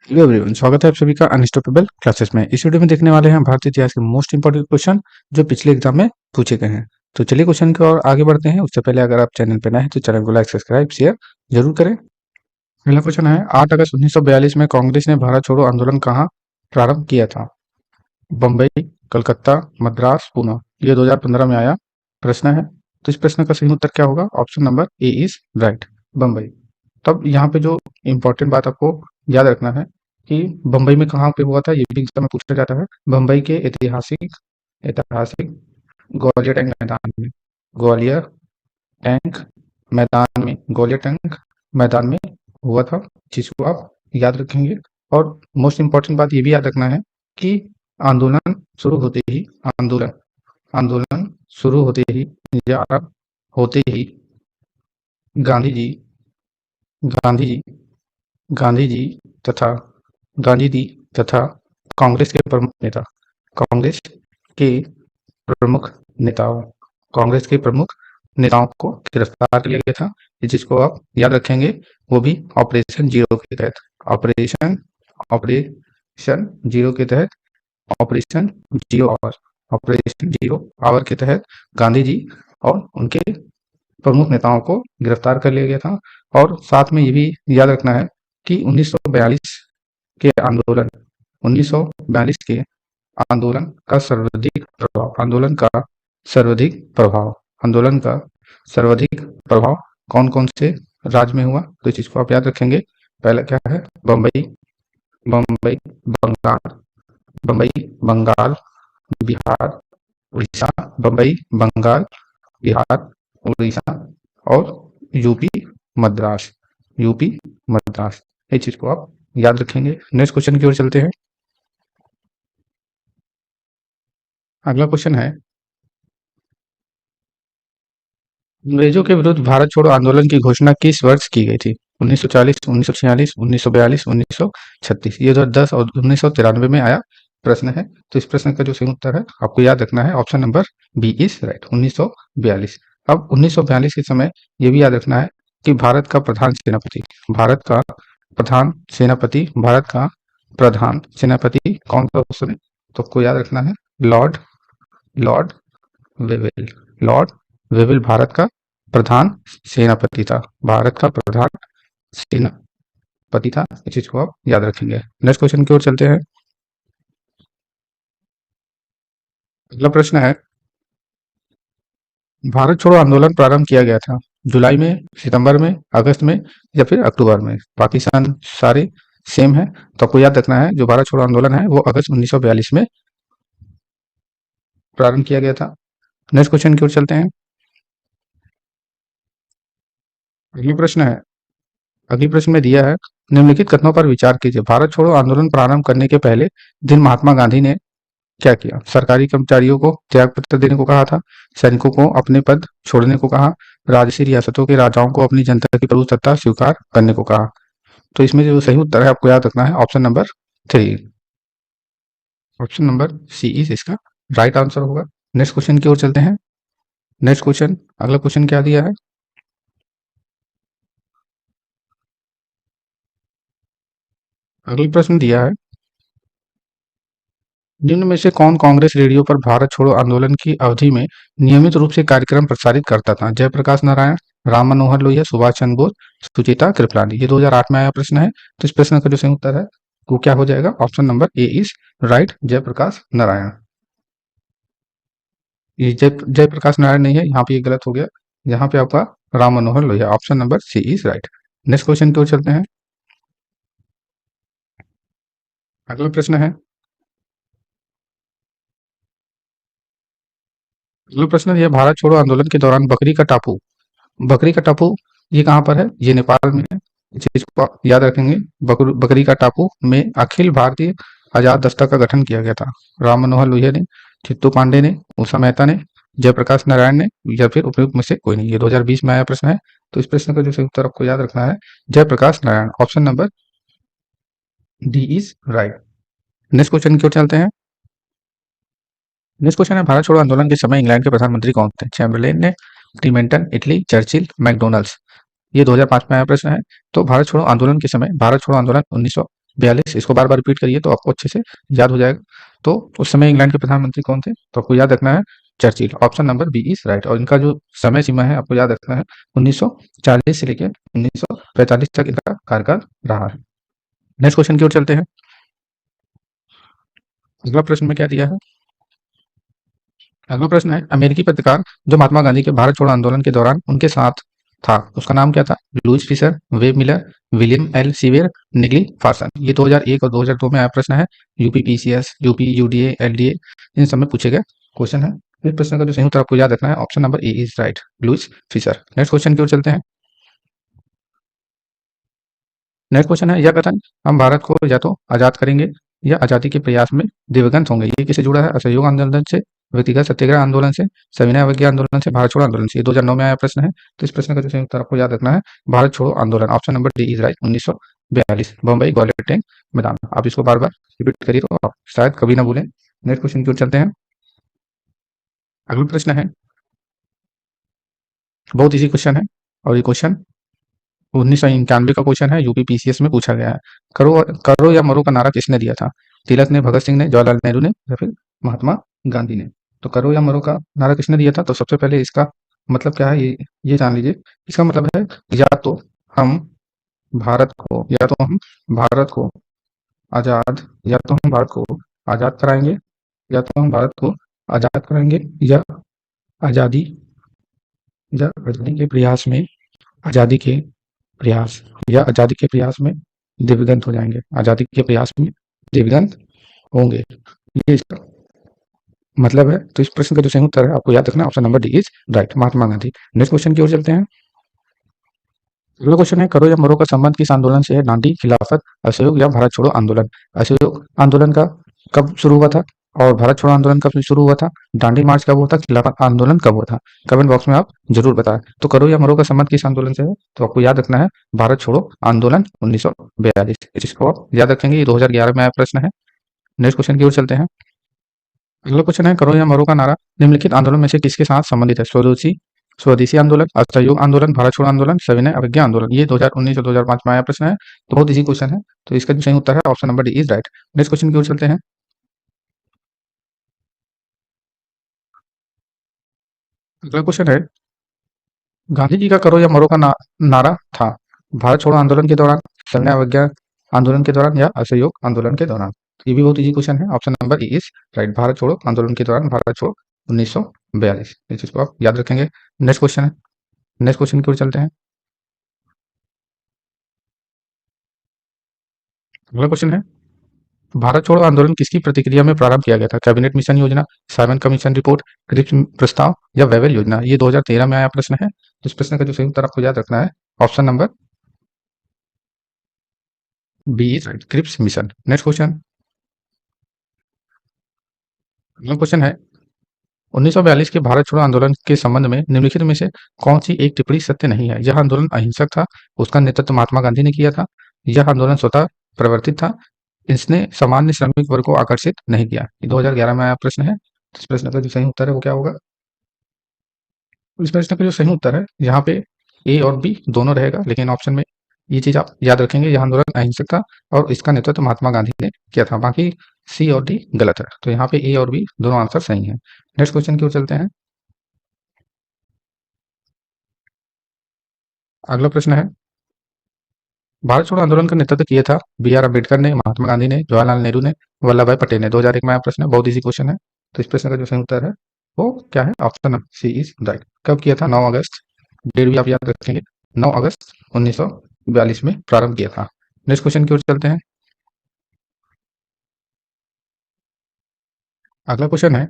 Hello everyone, स्वागत है आप सभी का अनस्टॉपेबल क्लासेस में। इस वीडियो में देखने वाले हैं भारतीय इतिहास के मोस्ट इंपोर्टेंट क्वेश्चन जो पिछले एग्जाम में पूछे गए हैं। तो चलिए क्वेश्चन की ओर आगे बढ़ते हैं। उससे पहले अगर आप चैनल पर नए हैं तो चैनल को लाइक, सब्सक्राइब, शेयर जरूर करें। पहला क्वेश्चन है, 8 अगस्त 1942 में कांग्रेस ने भारत छोड़ो आंदोलन कहाँ प्रारंभ किया था? बम्बई, कलकत्ता, मद्रास, पूना। ये 2015 में आया प्रश्न है। तो इस प्रश्न का सही उत्तर क्या होगा? Option number A is right, Bombay. तब यहाँ पे जो इम्पोर्टेंट बात आपको याद रखना है कि बम्बई में कहाँ पे हुआ था, ये भी एग्जाम में पूछा जाता है। बम्बई के ऐतिहासिक ऐतिहासिक ग्वालियर टैंक मैदान में, ग्वालियर टैंक ग्वालियर टैंक मैदान में हुआ था, जिसको आप याद रखेंगे। और मोस्ट इम्पोर्टेंट बात ये भी याद रखना है कि आंदोलन शुरू होते ही आंदोलन आंदोलन शुरू होते ही या आरंभ होते ही गांधी जी गांधी जी गांधी जी तथा गांधी जी तथा कांग्रेस के प्रमुख नेता कांग्रेस के प्रमुख नेताओं कांग्रेस के प्रमुख नेताओं को गिरफ्तार किया गया था, जिसको आप याद रखेंगे। वो भी ऑपरेशन जीरो के तहत ऑपरेशन ऑपरेशन जीरो के तहत ऑपरेशन ऑपरेशन जीरो आवर के तहत गांधी जी और उनके प्रमुख नेताओं को गिरफ्तार कर लिया गया था। और साथ में ये भी याद रखना है कि 1942 के आंदोलन 1942 के आंदोलन का सर्वाधिक प्रभाव आंदोलन का सर्वाधिक प्रभाव कौन कौन से राज्य में हुआ? तो इस चीज को आप याद रखेंगे। पहला क्या है? बम्बई बम्बई बंगाल बम्बई बंगाल बिहार उड़ीसा, बम्बई बंगाल बिहार उड़ीसा और यूपी मद्रास इस चीज को आप याद रखेंगे। नेक्स्ट क्वेश्चन की ओर चलते हैं। अगला क्वेश्चन है, अंग्रेजों के विरुद्ध भारत छोड़ो आंदोलन की घोषणा किस वर्ष की गई थी? 1940, 1946, 1942, 1936। ये 2010 और 1993 में आया प्रश्न है। तो इस प्रश्न का जो सही उत्तर है आपको याद रखना है, option number B is right, 1942। अब 1942 के समय ये भी याद रखना है कि भारत का प्रधान सेनापति कौन था उस समय? तो आपको याद रखना है Lord Lord Wavell Lord Wavell Bharat का प्रधान सेनापति था। इस चीज को आप याद रखेंगे। नेक्स्ट क्वेश्चन की ओर चलते हैं। अगला प्रश्न है, भारत छोड़ो आंदोलन प्रारंभ किया गया था जुलाई में, सितंबर में, अगस्त में या फिर अक्टूबर में? पाकिस्तान सारे सेम है। तो आपको याद रखना है जो भारत छोड़ो आंदोलन है वो अगस्त 1942 में प्रारंभ किया गया था। नेक्स्ट क्वेश्चन की ओर चलते हैं। अगली प्रश्न में दिया है, निम्नलिखित कथनों पर विचार कीजिए। भारत छोड़ो आंदोलन प्रारंभ करने के पहले दिन महात्मा गांधी ने क्या किया? सरकारी कर्मचारियों को त्याग पत्र देने को कहा था, सैनिकों को अपने पद छोड़ने को कहा, राजसी रियासतों के राजाओं को अपनी जनता की प्रभुसत्ता स्वीकार करने को कहा। तो इसमें जो सही उत्तर है आपको याद रखना है, option number 3, option number C is इसका राइट आंसर होगा। नेक्स्ट क्वेश्चन की ओर चलते हैं। अगला क्वेश्चन क्या दिया है? अगला प्रश्न दिया है, निम्न में से कौन कांग्रेस रेडियो पर भारत छोड़ो आंदोलन की अवधि में नियमित रूप से कार्यक्रम प्रसारित करता था? जयप्रकाश नारायण, राम मनोहर लोहिया, सुभाष चंद्र बोस, सुचेता कृपलानी। ये 2008 में आया प्रश्न है। तो इस प्रश्न का जो सही उत्तर है वो क्या हो जाएगा? Option number A is right, Jayaprakash Narayan. ये जयप्रकाश नारायण नहीं है, यहाँ पे ये गलत हो गया। यहाँ पे आपका Ram Manohar Lohia, option number C is right. Next question की ओर चलते हैं। अगला प्रश्न ये, भारत छोड़ो आंदोलन के दौरान बकरी का टापू ये कहाँ पर है? ये नेपाल में है। इस चीज को आप याद रखेंगे। बकरी का टापू में अखिल भारतीय आजाद दस्ता का गठन किया गया था। राम मनोहर लोहिया ने, चित्तू पांडे ने, उषा मेहता ने, जयप्रकाश नारायण ने या फिर उपयुक्त में से कोई नहीं। ये 2020 में आया प्रश्न है। तो इस प्रश्न का जो सही उत्तर आपको याद रखना है Jayaprakash Narayan, option number D is right. Next question की ओर चलते हैं। नेक्स्ट क्वेश्चन है, भारत छोड़ो आंदोलन के समय इंग्लैंड के प्रधानमंत्री कौन थे? चैम्बरलेन ने, क्लीमेंटन, इटली, चर्चिल, मैकडोनल्ड्स। ये 2005 में आया प्रश्न है। तो भारत छोड़ो आंदोलन 19 1942। इसको बार बार रिपीट करिए तो आपको अच्छे से याद हो जाएगा। तो उस समय इंग्लैंड के प्रधानमंत्री कौन थे, तो आपको याद रखना है Churchill. Option number B is right. और इनका जो समय सीमा है आपको याद रखना है 1940 से लेकर 1945 तक इनका कार्यकाल रहा है। नेक्स्ट क्वेश्चन की ओर चलते हैं। अगला प्रश्न में क्या दिया है, अगला प्रश्न है अमेरिकी पत्रकार जो महात्मा गांधी के भारत छोड़ो आंदोलन के दौरान उनके साथ था उसका नाम क्या था, Louis Fischer, Webb Miller, William L Shirer, Negley Farson. ये 2001 और 2002 में आया प्रश्न है। UP PCS, UP UDA, LDA इन सब में पूछे गए क्वेश्चन है। इस प्रश्न का जो सही उत्तर आपको याद रखना है option number A is right, Louis Fischer. Next question की ओर चलते हैं। नेक्स्ट क्वेश्चन है यह कथन हम भारत को या तो आजाद करेंगे या आजादी के प्रयास में दिवंगत होंगे, ये किससे जुड़ा है, असहयोग आंदोलन से, व्यक्तिगत सत्याग्रह आंदोलन से, सविनय अवज्ञा आंदोलन से, भारत छोड़ो आंदोलन से। ये 2009 में आया प्रश्न है। तो इस प्रश्न का जो सही उत्तर आपको याद रखना है भारत छोड़ो आंदोलन, option number D is right, 1942, Bombay Gwalior tank मैदान। आप इसको बार बार रिपीट करिए तो आप शायद कभी ना भूलें। नेक्स्ट क्वेश्चन की ओर चलते हैं। अगला प्रश्न है, बहुत इजी क्वेश्चन है और ये क्वेश्चन 1991 का क्वेश्चन है, यूपी पीसीएस में पूछा गया है। करो करो या मरो का नारा किसने दिया था, तिलक ने, भगत सिंह ने, जवाहरलाल नेहरू ने या फिर महात्मा गांधी ने। तो करो या मरो का नारा किसने दिया था, तो सबसे पहले इसका मतलब क्या है ये जान लीजिए। इसका मतलब है या तो हम भारत को आजाद या तो हम भारत को आजाद कराएंगे या तो हम भारत को आजाद कराएंगे या आजादी आजादी के प्रयास में आजादी के प्रयास या आजादी के प्रयास में दिवंगत हो जाएंगे, आजादी के प्रयास में दिवंगत होंगे, ये इसका मतलब है। तो इस प्रश्न का जो सही उत्तर है आपको याद रखना option number D is right, Mahatma Gandhi. Next question की ओर चलते हैं। अगला क्वेश्चन है करो या मरो का संबंध किस आंदोलन से है, दांडी, खिलाफत, असहयोग या भारत छोड़ो आंदोलन। असहयोग आंदोलन का कब शुरू हुआ था और भारत छोड़ो आंदोलन कब शुरू हुआ था, दांडी मार्च कब हुआ था, खिलाफत आंदोलन कब हुआ था, कमेंट बॉक्स में आप जरूर बताएं। तो करो या मरो का संबंध किस आंदोलन से है, तो आपको याद रखना है भारत छोड़ो आंदोलन 1942। इसको आप याद रखेंगे, ये 2011 में आया प्रश्न है। नेक्स्ट क्वेश्चन की ओर चलते हैं। अगला क्वेश्चन है करो या मरो का नारा निम्नलिखित आंदोलन में से किसके साथ संबंधित है, स्वदेशी आंदोलन, असहयोग आंदोलन, भारत छोड़ो आंदोलन, सविनय अवज्ञा आंदोलन। ये 2019 और 2005 में आया प्रश्न है। तो बहुत इजी क्वेश्चन है, तो इसका जो सही उत्तर है option number D is right. Next question की ओर चलते हैं। अगला क्वेश्चन है गांधी जी का करो या मरो का नारा था भारत छोड़ो आंदोलन के दौरान, सविनय अवज्ञा आंदोलन के दौरान या असहयोग आंदोलन के दौरान। ये भी बहुत इजी क्वेश्चन है, option number E is right, Bharat Chhodo आंदोलन के दौरान, भारत छोड़ो 1942। इस चीज को आप याद रखेंगे। नेक्स्ट क्वेश्चन है, नेक्स्ट क्वेश्चन की ओर चलते हैं। अगला क्वेश्चन है भारत छोड़ो आंदोलन किसकी प्रतिक्रिया में प्रारंभ किया गया था, कैबिनेट मिशन योजना, साइमन कमीशन रिपोर्ट, क्रिप्स प्रस्ताव या वेवेल योजना। ये 2013 में आया प्रश्न है। तो इस प्रश्न का जो सही उत्तर आपको याद रखना है option number B is right, Cripps mission. Next question, अगला क्वेश्चन है 1942 के भारत छोड़ो आंदोलन के संबंध में निम्नलिखित में से कौन सी एक टिप्पणी सत्य नहीं है। यह आंदोलन अहिंसक था, उसका नेतृत्व महात्मा गांधी ने किया था, यह आंदोलन स्वतः प्रवर्तित था, इसने सामान्य श्रमिक वर्ग को आकर्षित नहीं किया। ये 2011 में आया प्रश्न है। तो इस प्रश्न का जो सही उत्तर है वो क्या होगा, इस प्रश्न का जो सही उत्तर है यहाँ पे ए और बी दोनों रहेगा, लेकिन ऑप्शन में ये चीज आप याद रखेंगे, यह आंदोलन अहिंसक था और इसका नेतृत्व महात्मा गांधी ने किया था। बाकी सी और डी गलत है, तो यहाँ पे ए और बी दोनों आंसर सही है। नेक्स्ट क्वेश्चन की ओर चलते हैं। अगला प्रश्न है भारत छोड़ो आंदोलन का नेतृत्व किया था बी आर अम्बेडकर ने, महात्मा गांधी ने, जवाहरलाल नेहरू ने, वल्लभ भाई पटेल ने। 2001 में आया प्रश्न है, बहुत इजी क्वेश्चन है। तो इस प्रश्न का जो सही उत्तर है वो क्या है, ऑप्शन सी इज राइट। कब किया था, 9 अगस्त, डेट भी आप याद रखेंगे, 9 अगस्त 1942 में प्रारंभ किया था। नेक्स्ट क्वेश्चन की ओर चलते हैं। अगला क्वेश्चन है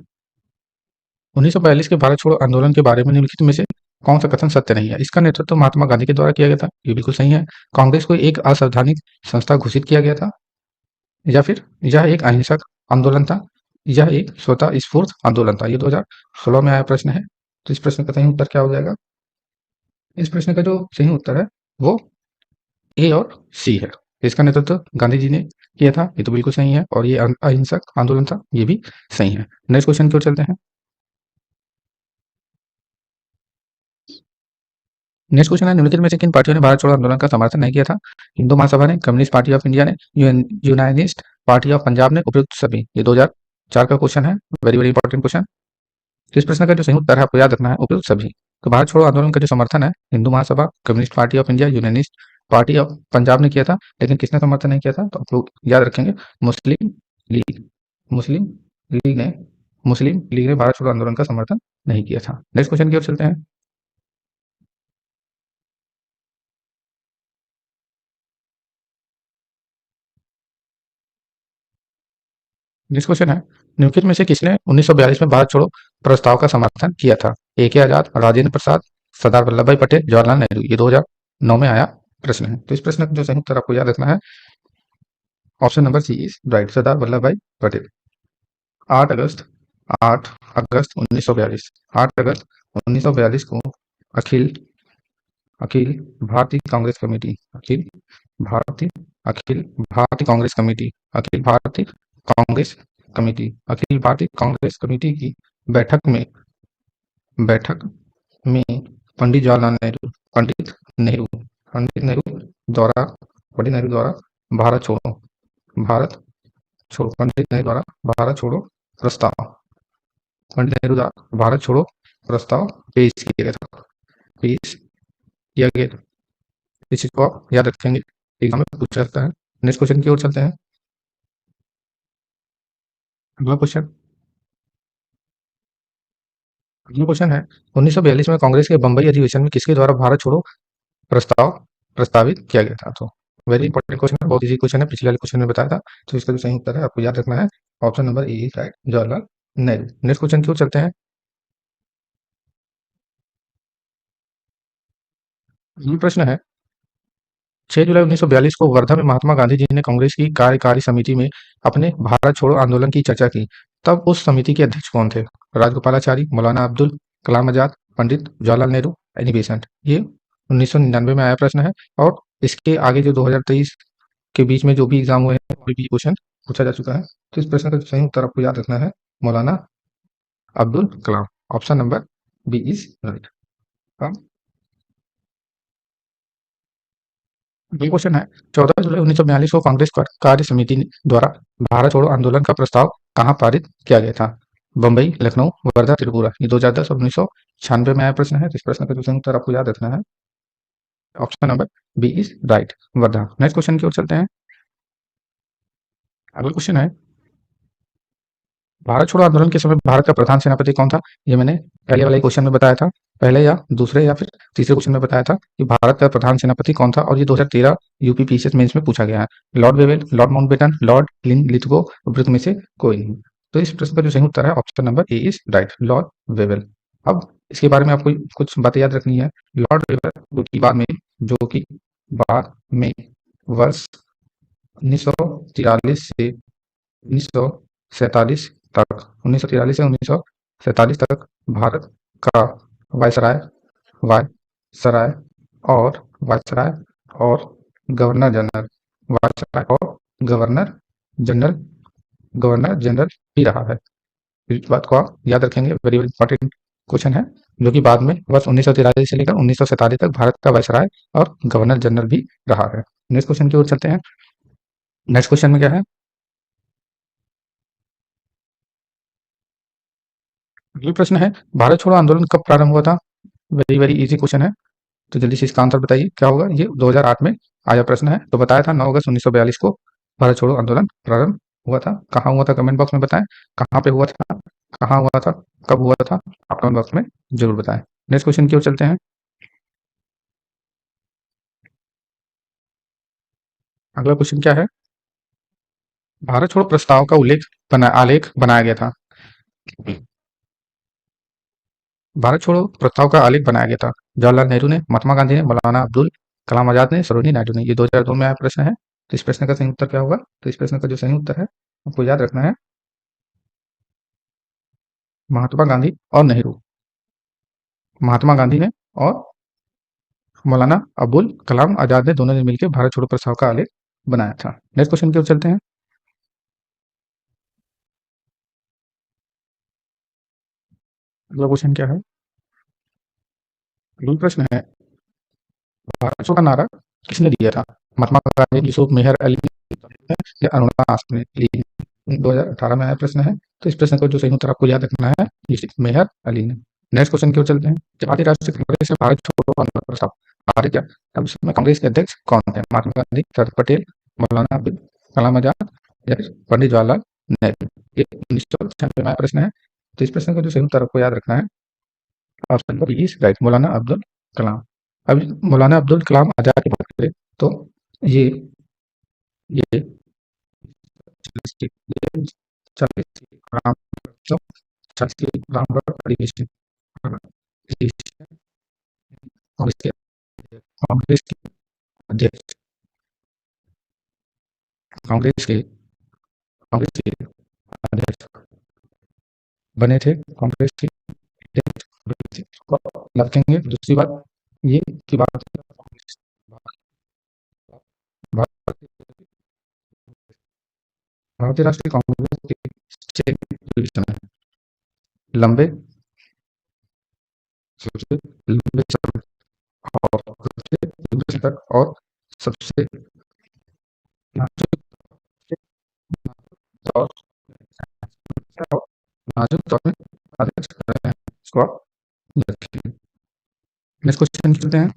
1942 के भारत छोड़ो आंदोलन के बारे में निम्नलिखित में से कौन सा कथन सत्य नहीं है। इसका नेतृत्व महात्मा गांधी के द्वारा किया गया था, ये बिल्कुल सही है। कांग्रेस को एक असंवैधानिक संस्था घोषित किया गया था, या फिर यह एक अहिंसक आंदोलन था, यह एक स्वतः स्फूर्त आंदोलन था। ये 2016 में आया प्रश्न है। तो इस प्रश्न का सही उत्तर क्या हो जाएगा, इस प्रश्न का जो सही उत्तर है वो ए और सी है। इसका नेतृत्व गांधी जी ने किया था, ये तो बिल्कुल सही है, और ये अहिंसक आंदोलन था, ये भी सही है। नेक्स्ट क्वेश्चन की ओर चलते हैं। नेक्स्ट क्वेश्चन है, निम्नलिखित में से किन पार्टियों ने भारत छोड़ो आंदोलन का समर्थन नहीं किया था? हिंदू महासभा ने, कम्युनिस्ट पार्टी ऑफ इंडिया ने, यूनाइटेड पार्टी ऑफ पंजाब ने, उपयुक्त सभी। ये 2004 का क्वेश्चन है, वेरी वेरी इंपॉर्टेंट क्वेश्चन। तो इस प्रश्न का जो सही उत्तर है आपको याद रखना है, उपयुक्त सभी। तो भारत छोड़ो आंदोलन का जो समर्थन है Hindu Mahasabha, communist party of India, united party of Punjab ने किया था, लेकिन किसने समर्थन नहीं किया था? तो आप लोग याद रखेंगे, मुस्लिम लीग। मुस्लिम लीग ने मुस्लिम लीग ने भारत छोड़ो आंदोलन का समर्थन नहीं किया था। नेक्स्ट क्वेश्चन की ओर चलते हैं। नेक्स्ट क्वेश्चन है, निम्नलिखित में से किसने 1942 में भारत छोड़ो प्रस्ताव का समर्थन किया था? ए के आजाद, राजेंद्र प्रसाद, सरदार वल्लभ भाई पटेल, जवाहरलाल नेहरू। ये 2009 में आया प्रश्न है। तो इस प्रश्न का जो सही उत्तर आपको याद रखना है, option number C is right, Sardar Vallabhbhai Patel. 8 अगस्त 8 अगस्त 1942 8 अगस्त 1942 को अखिल अखिल भारतीय कांग्रेस कमेटी भारतीय अखिल भारतीय कांग्रेस कमेटी अखिल भारतीय कांग्रेस अखिल भारतीय कांग्रेस कमेटी की बैठक में बैठक में पंडित जवाहरलाल नेहरू नेहरू पंडित नेहरू द्वारा पंडित नेहरू द्वारा भारत छोड़ो भारत पंडित नेहरू द्वारा भारत छोड़ो प्रस्ताव पंडित नेहरू द्वारा भारत छोड़ो प्रस्ताव पेश किया गया था पेश किया गया था। इस चीज को आप याद रखेंगे, एग्जाम में पूछा जाता है। नेक्स्ट क्वेश्चन की ओर चलते हैं। अगला क्वेश्चन अगला क्वेश्चन है, 1942 में कांग्रेस के बंबई अधिवेशन में किसके द्वारा भारत छोड़ो प्रस्ताव प्रस्तावित किया गया था? तो वेरी इंपॉर्टेंट क्वेश्चन है, बहुत इजी क्वेश्चन है, पिछले वाले क्वेश्चन में बताया था। तो इसका जो सही उत्तर है आपको याद रखना है, option number A is right, Jawaharlal Nehru. Next question की ओर चलते हैं। अगला प्रश्न है, 6 जुलाई 1942 को वर्धा में महात्मा गांधी जी ने कांग्रेस की कार्यकारी समिति में अपने भारत छोड़ो आंदोलन की चर्चा की। तब उस समिति के अध्यक्ष कौन थे? राजगोपालाचारी, मौलाना अब्दुल कलाम आजाद, पंडित जवाहरलाल नेहरू, एनी बेसेंट। ये 1999 में आया प्रश्न है, और इसके आगे जो 2023 के बीच में जो भी एग्जाम हुए हैं कोई भी क्वेश्चन पूछा जा चुका है। तो इस प्रश्न का सही उत्तर आपको याद रखना है, Maulana Abdul Kalam. Option number B is right. ये क्वेश्चन है, 14 जुलाई 1942 को कांग्रेस कार्य समिति द्वारा भारत छोड़ो आंदोलन का प्रस्ताव कहाँ पारित किया गया था? बम्बई, लखनऊ, वर्धा, त्रिपुरा। ये 2010 और 1996 में आया प्रश्न है। तो इस प्रश्न का जो सही उत्तर आपको याद रखना है, option number B is right, Wardha. Next question की ओर चलते हैं। अगला क्वेश्चन है, भारत छोड़ो आंदोलन के समय भारत का प्रधान सेनापति कौन था? ये मैंने पहले वाले क्वेश्चन में बताया था, पहले या दूसरे या फिर तीसरे क्वेश्चन में बताया था कि भारत का प्रधान सेनापति कौन था, और ये 2013 यूपी पीसीएस मेंस में पूछा गया है। Lord Wavell, Lord Mountbatten, Lord Lithgow, उपयुक्त में से कोई नहीं। तो इस प्रश्न का जो सही उत्तर है, option number A is right, Lord Wavell. अब इसके बारे में आपको कुछ बातें याद रखनी है। लॉर्ड वेवेल जो कि बाद में वर्ष 1943 से 1947 तक 1943 से 1947 तक भारत का वायसराय वायसराय वायसराय और गवर्नर जनरल वायसराय और गवर्नर जनरल गवर्नर जनरल भी रहा है। इस बात को आप याद रखेंगे, वेरी वेरी इंपॉर्टेंट क्वेश्चन है, जो कि बाद में वर्ष 1943 से लेकर 1947 तक भारत का वायसराय और गवर्नर जनरल भी रहा है। नेक्स्ट क्वेश्चन की ओर चलते हैं। नेक्स्ट क्वेश्चन में क्या है, अगला प्रश्न है, भारत छोड़ो आंदोलन कब प्रारंभ हुआ था? वेरी वेरी इजी क्वेश्चन है, तो जल्दी से इसका आंसर बताइए क्या होगा। ये 2008 में आया प्रश्न है। तो बताया था 9 अगस्त 1942 को भारत छोड़ो आंदोलन प्रारंभ हुआ था। कहाँ हुआ था कमेंट बॉक्स में बताएं, कहाँ पे हुआ था, कहाँ हुआ था, कब हुआ था, आप कमेंट बॉक्स में जरूर बताएं। नेक्स्ट क्वेश्चन की ओर चलते हैं। अगला क्वेश्चन क्या है, भारत छोड़ो प्रस्ताव का आलेख बनाया गया था। भारत छोड़ो प्रस्ताव का आलेख बनाया गया था जवाहरलाल नेहरू ने, महात्मा गांधी ने, मौलाना अब्दुल कलाम आजाद ने, सरोजिनी नायडू ने। ये 2002 में आया प्रश्न है। तो इस प्रश्न का सही उत्तर क्या होगा? तो इस प्रश्न का जो सही उत्तर है आपको याद रखना है, महात्मा गांधी और नेहरू, महात्मा गांधी ने और मौलाना अबुल कलाम आजाद ने, दोनों ने मिलकर भारत छोड़ो प्रस्ताव का आलेख बनाया था। नेक्स्ट क्वेश्चन की ओर चलते हैं। अगला क्वेश्चन क्या है, अगला प्रश्न है, भारत छोड़ो का नारा किसने दिया था? महात्मा गांधी, यूसुफ मेहर अली या अरुणास ने? 2018 में आया प्रश्न है। तो इस प्रश्न को जो सही उत्तर आपको याद रखना है, यूसुफ मेहर अली ने। नेक्स्ट क्वेश्चन की ओर चलते हैं। जब भारतीय राष्ट्रीय कांग्रेस में भारत छोड़ो आंदोलन प्रस्ताव पारित किया, तब उसमें कांग्रेस के अध्यक्ष कौन थे? महात्मा गांधी, सरदार पटेल, मौलाना अब्दुल कलाम आजाद या फिर पंडित जवाहरलाल नेहरू? ये 1996 में आया प्रश्न है। तो इस प्रश्न का जो सही उत्तर आपको याद रखना है, option number B is right, Maulana Abdul कलाम। अब मौलाना अब्दुल कलाम आजाद की बात करें तो ये ये 40 राम 40 रामगढ़ अधिवेशन कांग्रेस के कांग्रेस के अध्यक्ष कांग्रेस के कांग्रेस के अध्यक्ष बने थे। कांग्रेस के अध्यक्ष को रखेंगे। दूसरी बात ये कि भारतीय राष्ट्रीय कांग्रेस के 6 डिवीजन है। लंबे सबसे लंबे सड़क और सबसे लंबे सड़क और सबसे नाजुक और नाजुक तौर में अध्यक्ष कर रहे हैं। इसको आप रखेंगे। नेक्स्ट क्वेश्चन चलते हैं।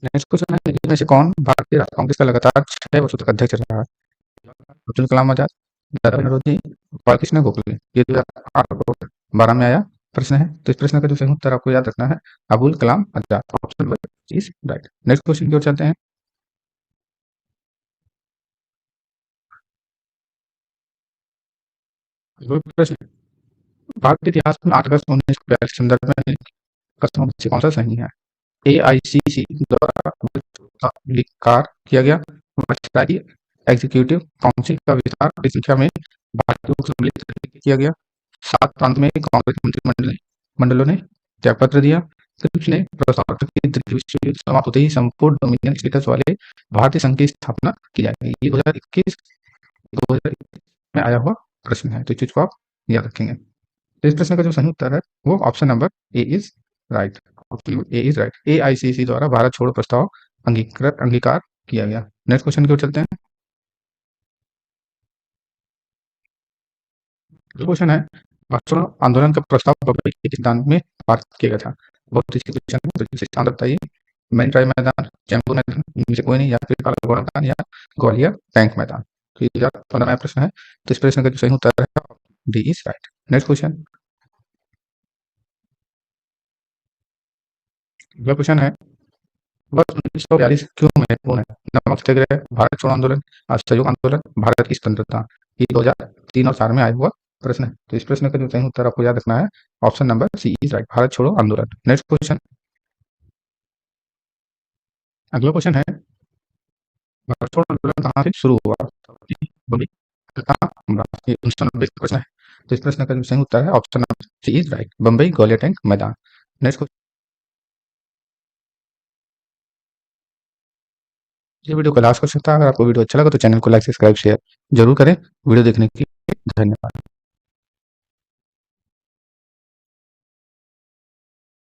नेक्स्ट क्वेश्चन है, निम्न में से कौन भारतीय कांग्रेस का लगातार 6 वर्षों तक अध्यक्ष रहा है? अब्दुल कलाम आजाद, दादा नौरोजी, बालकृष्ण गोखले। ये 2008 और 12 में आया प्रश्न है। तो इस प्रश्न का जो सही उत्तर आपको याद रखना है, Abul Kalam Azad, option number is right. Next question की ओर चलते हैं। अगला प्रश्न, भारत के इतिहास में 8 अगस्त 1942 के संदर्भ में कथनों में से कौन सा सही है? एआईसीसी द्वारा विकार किया गया, राष्ट्रीय एग्जीक्यूटिव काउंसिल का विस्तार बड़ी संख्या में भारतीयों को सम्मिलित करके किया गया, 7 प्रांत में कांग्रेस मंत्रिमंडल मंडलों ने त्यागपत्र दिया, फिलिप्स ने प्रस्ताव की द्वितीय विश्व युद्ध समाप्त होते ही संपूर्ण डोमिनियन स्टेटस वाले भारतीय संघ की स्थापना की जाएगी। ये 2021 में आया हुआ प्रश्न है, तो इस चीज को आप याद रखेंगे। तो इस प्रश्न का जो सही उत्तर है वो option number A is right. Option A is right. AICC द्वारा भारत छोड़ो प्रस्ताव अंगीकार किया गया। नेक्स्ट क्वेश्चन की ओर चलते हैं। क्वेश्चन है, भारत छोड़ो आंदोलन का प्रस्ताव बम्बई के सिद्धांत में पारित किया गया था। बहुत इसी क्वेश्चन है, तो इसे शांत बताइए। मैनराय मैदान, चैंबूर मैदान, इनमें से कोई नहीं, या फिर काला मैदान या ग्वालियर टैंक मैदान। तो ये 2015 में प्रश्न है। तो इस प्रश्न का जो सही उत्तर है D is right. Next question, अगला क्वेश्चन है, वर्ष 1942 क्यों महत्वपूर्ण है? नमक सत्याग्रह, भारत छोड़ो आंदोलन, असहयोग आंदोलन, भारत की स्वतंत्रता। ये 2003 और 4 में आया हुआ प्रश्न है। तो इस प्रश्न का जो सही उत्तर आपको याद रखना है, option number C is right, Bharat Chhodo Andolan. Next question, अगला क्वेश्चन है, भारत छोड़ो आंदोलन कहाँ से शुरू हुआ? बम्बई, कलकत्ता, अमरावती। ये 1990 का प्रश्न है। तो इस प्रश्न का जो सही उत्तर है, option number C is right, Bombay Gwalior tank Maidan. Next, ये वीडियो को लास्ट कर सकता है। अगर आपको वीडियो अच्छा लगा तो चैनल को लाइक सब्सक्राइब शेयर जरूर करें। वीडियो देखने के लिए धन्यवाद।